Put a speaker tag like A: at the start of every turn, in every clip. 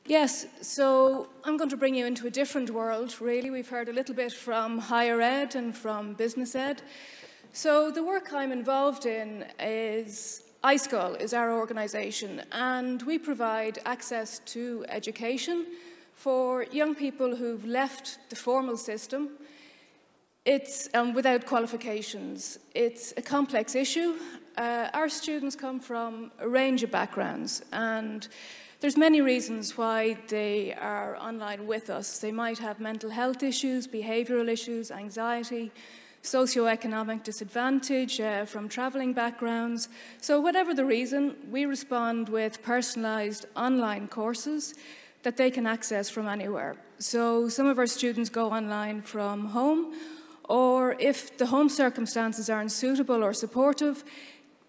A: Yes, so I'm going to bring you into a different world, really. We've heard a little bit from higher ed and from business ed. So the work I'm involved in is iScoil is our organisation, and we provide access to education for young people who've left the formal system. It's without qualifications. It's a complex issue. Our students come from a range of backgrounds, and there's many reasons why they are online with us. They might have mental health issues, behavioural issues, anxiety, socioeconomic disadvantage from travelling backgrounds. So whatever the reason, we respond with personalised online courses that they can access from anywhere. So some of our students go online from home, or if the home circumstances aren't suitable or supportive,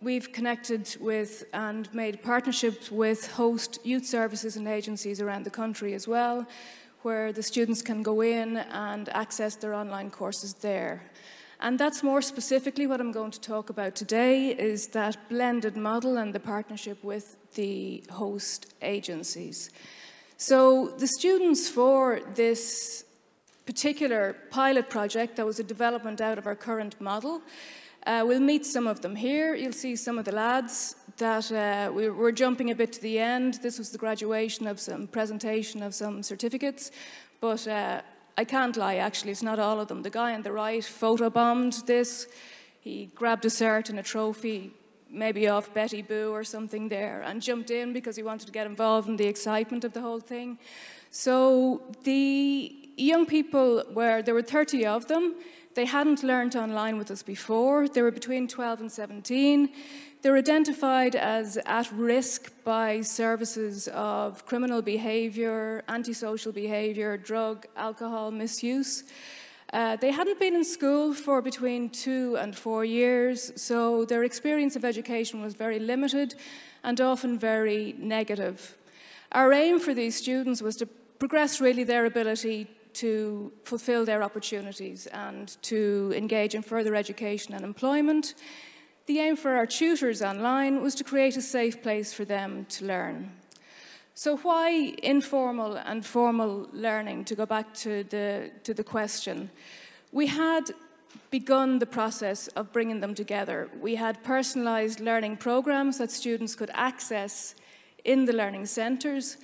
A: we've connected with and made partnerships with host youth services and agencies around the country as well, where the students can go in and access their online courses there. And that's more specifically what I'm going to talk about today, is that blended model and the partnership with the host agencies. So the students for this particular pilot project that was a development out of our current model, we'll meet some of them here. You'll see some of the lads that we're jumping a bit to the end. This was the graduation of some presentation of some certificates, but I can't lie, actually, it's not all of them. The guy on the right photobombed this. He grabbed a cert and a trophy, maybe off Betty Boo or something there, and jumped in because he wanted to get involved in the excitement of the whole thing. So the young people, there were 30 of them. They hadn't learned online with us before. They were between 12 and 17. They're identified as at risk by services of criminal behaviour, antisocial behaviour, drug, alcohol misuse. They hadn't been in school for between 2 and 4 years, so their experience of education was very limited and often very negative. Our aim for these students was to progress really their ability to fulfill their opportunities and to engage in further education and employment. The aim for our tutors online was to create a safe place for them to learn. So why informal and formal learning, to go back to the question? We had begun the process of bringing them together. We had personalised learning programmes that students could access in the learning centres.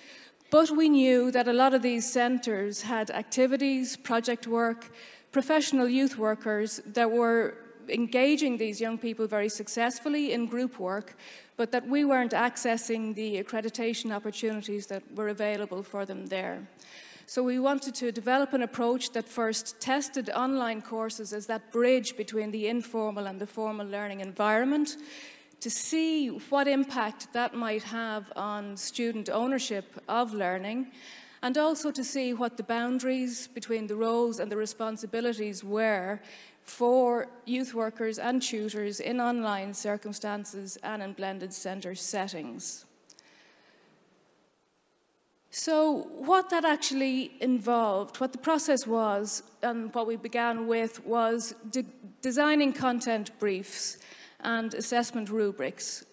A: But we knew that a lot of these centres had activities, project work, professional youth workers that were engaging these young people very successfully in group work, but that we weren't accessing the accreditation opportunities that were available for them there. So we wanted to develop an approach that first tested online courses as that bridge between the informal and the formal learning environment, to see what impact that might have on student ownership of learning, and also to see what the boundaries between the roles and the responsibilities were for youth workers and tutors in online circumstances and in blended centre settings. So what that actually involved, what the process was, and what we began with, was designing content briefs and assessment rubrics.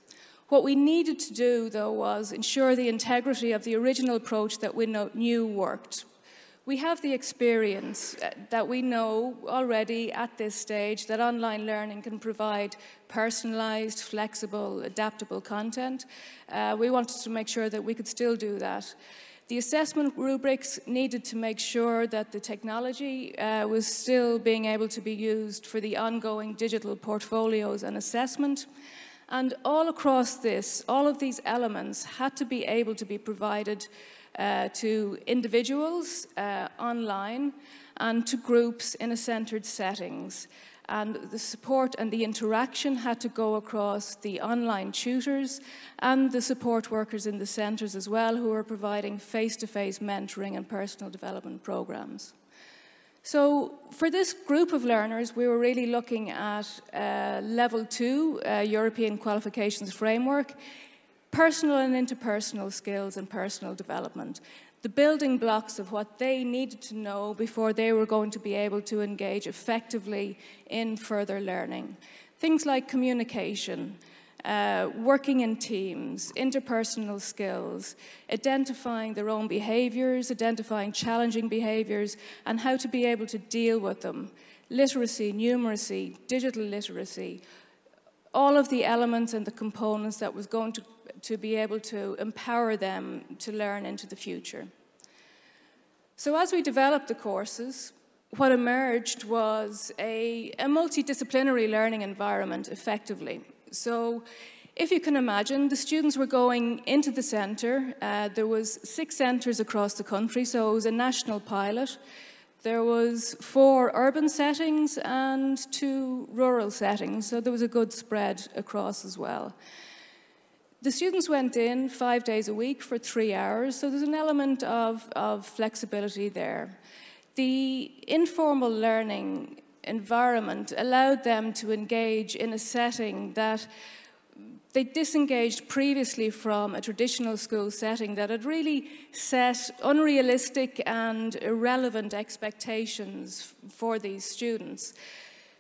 A: What we needed to do, though, was ensure the integrity of the original approach that we knew worked. We have the experience that we know already at this stage that online learning can provide personalised, flexible, adaptable content. We wanted to make sure that we could still do that. The assessment rubrics needed to make sure that the technology was still being able to be used for the ongoing digital portfolios and assessment. And all across this, all of these elements had to be able to be provided to individuals online and to groups in a centred settings. And the support and the interaction had to go across the online tutors and the support workers in the centres as well, who are providing face-to-face mentoring and personal development programs. So for this group of learners, we were really looking at Level 2 European Qualifications Framework, personal and interpersonal skills and personal development, the building blocks of what they needed to know before they were going to be able to engage effectively in further learning. Things like communication, working in teams, interpersonal skills, identifying their own behaviours, identifying challenging behaviours, and how to be able to deal with them. Literacy, numeracy, digital literacy, all of the elements and the components that was going to be able to empower them to learn into the future. So as we developed the courses, what emerged was a multidisciplinary learning environment, effectively. So if you can imagine, the students were going into the centre. There was 6 centres across the country, so it was a national pilot. There was 4 urban settings and 2 rural settings, so there was a good spread across as well. The students went in 5 days a week for 3 hours, so there's an element of flexibility there. The informal learning environment allowed them to engage in a setting that they disengaged previously from a traditional school setting that had really set unrealistic and irrelevant expectations for these students.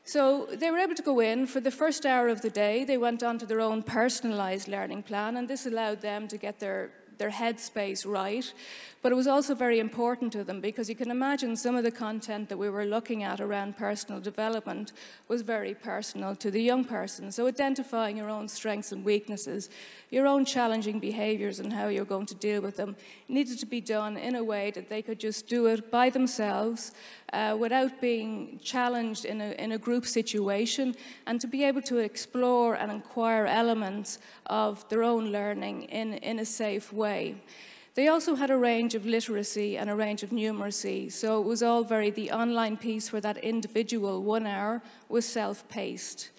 A: So they were able to go in for the first hour of the day. They went on to their own personalised learning plan, and this allowed them to get their headspace right. But it was also very important to them because you can imagine some of the content that we were looking at around personal development was very personal to the young person. So identifying your own strengths and weaknesses, your own challenging behaviours and how you're going to deal with them needed to be done in a way that they could just do it by themselves without being challenged in a group situation, and to be able to explore and acquire elements of their own learning in a safe way. They also had a range of literacy and a range of numeracy, so it was all the online piece for that individual 1 hour was self-paced.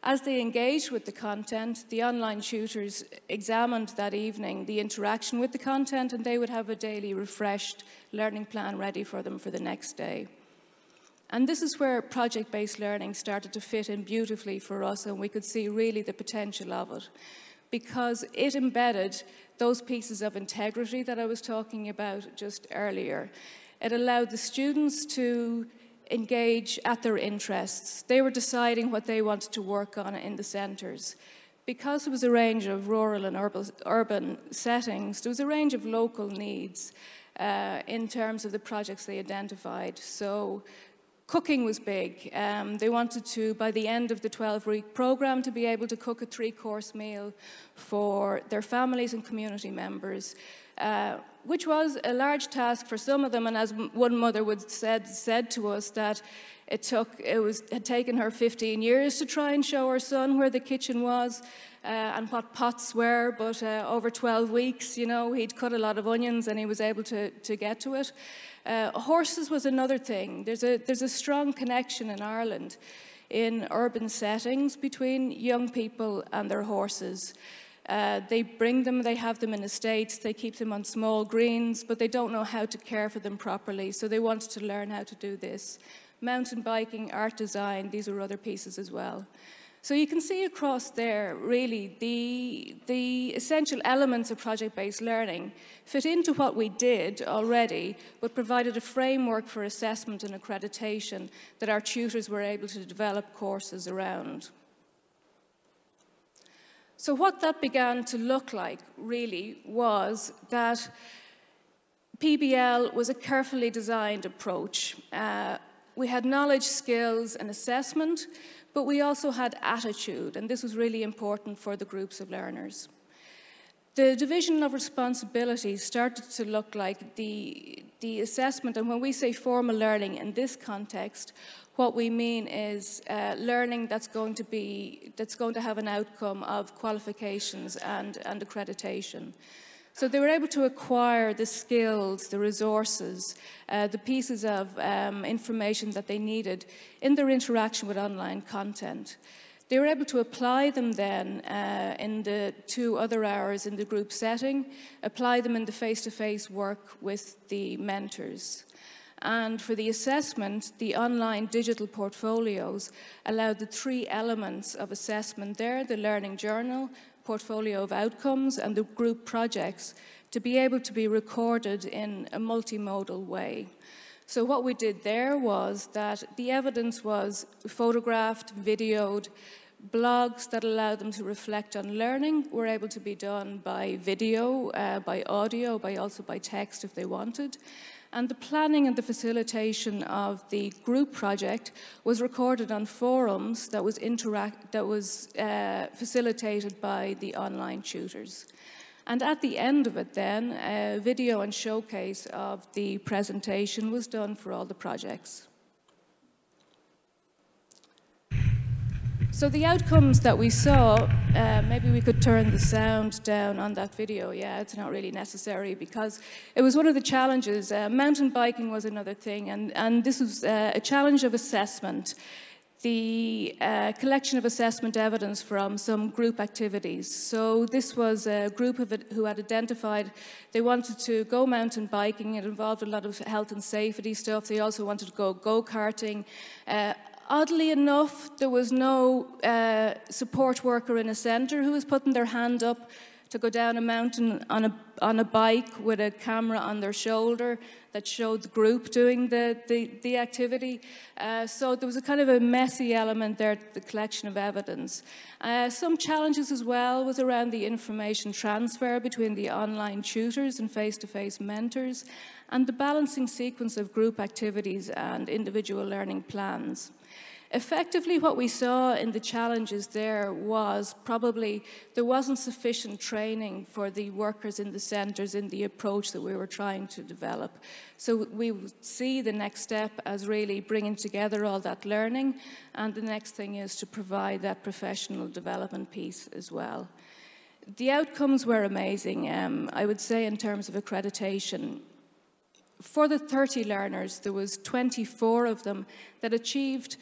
A: As they engaged with the content, the online tutors examined that evening the interaction with the content, and they would have a daily refreshed learning plan ready for them for the next day. And this is where project-based learning started to fit in beautifully for us, and we could see really the potential of it, because it embedded those pieces of integrity that I was talking about just earlier. It allowed the students to engage at their interests. They were deciding what they wanted to work on in the centres. Because there was a range of rural and urban settings, there was a range of local needs in terms of the projects they identified. So cooking was big. They wanted to, by the end of the 12-week program, to be able to cook a 3-course meal for their families and community members, which was a large task for some of them. And as one mother said to us, that it had taken her 15 years to try and show her son where the kitchen was and what pots were, but over 12 weeks, you know, he'd cut a lot of onions and he was able to get to it. Horses was another thing. There's a strong connection in Ireland in urban settings between young people and their horses. They bring them, they have them in estates, they keep them on small greens, but they don't know how to care for them properly, so they wanted to learn how to do this. Mountain biking, art design, these are other pieces as well. So you can see across there, really, the essential elements of project-based learning fit into what we did already, but provided a framework for assessment and accreditation that our tutors were able to develop courses around. So what that began to look like, really, was that PBL was a carefully designed approach. We had knowledge, skills, and assessment, but we also had attitude, and this was really important for the groups of learners. The division of responsibilities started to look like the assessment, and when we say formal learning in this context, what we mean is learning that's going to have an outcome of qualifications and accreditation. So they were able to acquire the skills, the resources, the pieces of information that they needed in their interaction with online content. They were able to apply them then in the 2 other hours in the group setting, apply them in the face-to-face work with the mentors. And for the assessment, the online digital portfolios allowed the 3 elements of assessment there, the learning journal, portfolio of outcomes, and the group projects, to be able to be recorded in a multimodal way. So what we did there was that the evidence was photographed, videoed, blogs that allow them to reflect on learning were able to be done by video, by audio, also by text if they wanted. And the planning and the facilitation of the group project was recorded on forums that was facilitated by the online tutors. And at the end of it then, a video and showcase of the presentation was done for all the projects. So the outcomes that we saw, maybe we could turn the sound down on that video. Yeah, it's not really necessary because it was one of the challenges. Mountain biking was another thing, and this was a challenge of assessment. The collection of assessment evidence from some group activities. So this was a group who had identified they wanted to go mountain biking. It involved a lot of health and safety stuff. They also wanted to go go-karting. Oddly enough, there was no support worker in a centre who was putting their hand up to go down a mountain on a bike with a camera on their shoulder that showed the group doing the activity. So there was a kind of a messy element there, the collection of evidence. Some challenges as well was around the information transfer between the online tutors and face-to-face mentors, and the balancing sequence of group activities and individual learning plans. Effectively, what we saw in the challenges there was probably there wasn't sufficient training for the workers in the centres in the approach that we were trying to develop. So we would see the next step as really bringing together all that learning, and the next thing is to provide that professional development piece as well. The outcomes were amazing, I would say, in terms of accreditation. For the 30 learners, there was 24 of them that achieved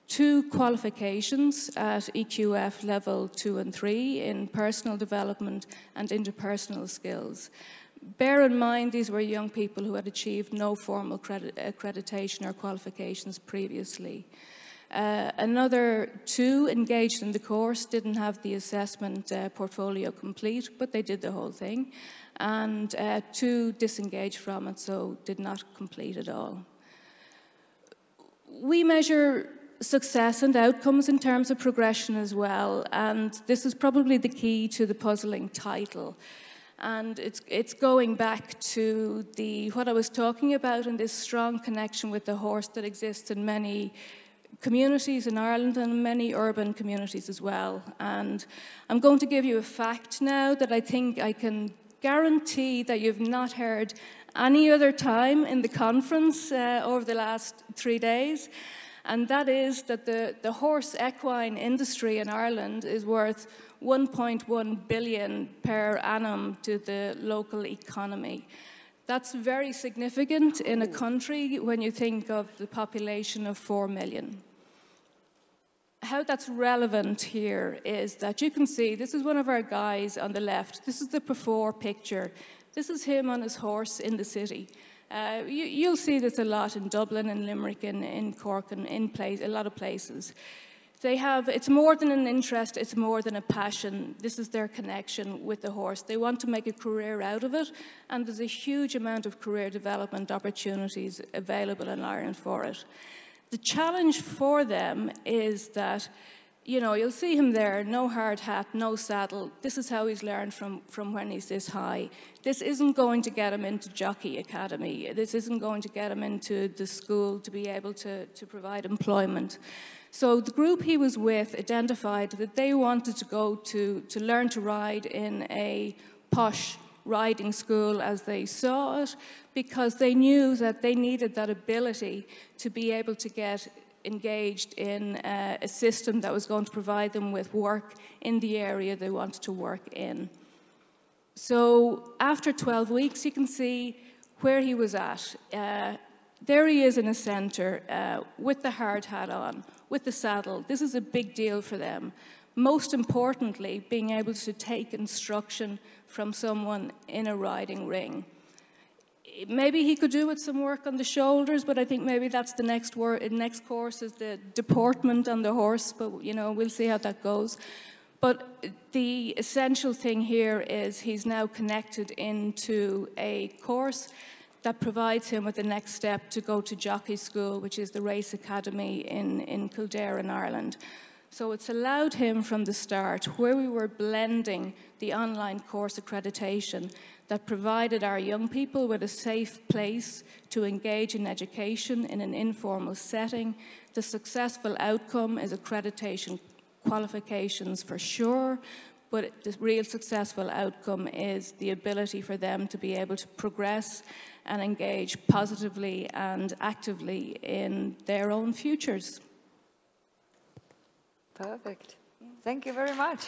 A: 2 qualifications at EQF level 2 and 3 in personal development and interpersonal skills. Bear in mind, these were young people who had achieved no formal accreditation or qualifications previously. Another 2 engaged in the course didn't have the assessment portfolio complete, but they did the whole thing. And 2 disengaged from it, so did not complete at all. We measure success and outcomes in terms of progression as well, and this is probably the key to the puzzling title. And it's going back to what I was talking about and this strong connection with the horse that exists in many communities in Ireland and many urban communities as well. And I'm going to give you a fact now that I think I can guarantee that you've not heard any other time in the conference over the last 3 days. And that is that the horse equine industry in Ireland is worth 1.1 billion per annum to the local economy. That's very significant in a country when you think of the population of 4 million. How that's relevant here is that you can see, this is one of our guys on the left. This is the before picture. This is him on his horse in the city. You'll see this a lot in Dublin and Limerick and in Cork and a lot of places. It's more than an interest, it's more than a passion. This is their connection with the horse. They want to make a career out of it, and there's a huge amount of career development opportunities available in Ireland for it. The challenge for them is that, you know, you'll see him there, no hard hat, no saddle. This is how he's learned from when he's this high. This isn't going to get him into Jockey Academy. This isn't going to get him into the school to be able to provide employment. So the group he was with identified that they wanted to go to learn to ride in a posh riding school as they saw it, because they knew that they needed that ability to be able to get engaged in a system that was going to provide them with work in the area they wanted to work in. So after 12 weeks, you can see where he was at. There he is in a centre with the hard hat on, with the saddle. This is a big deal for them. Most importantly, being able to take instruction from someone in a riding ring. Maybe he could do with some work on the shoulders, but I think maybe that's the next course is the deportment on the horse, but you know, we'll see how that goes. But the essential thing here is he's now connected into a course that provides him with the next step to go to jockey school, which is the race academy in Kildare in Ireland. So it's allowed him from the start, where we were blending the online course accreditation that provided our young people with a safe place to engage in education in an informal setting. The successful outcome is accreditation qualifications for sure, but the real successful outcome is the ability for them to be able to progress and engage positively and actively in their own futures.
B: Perfect. Thank you very much.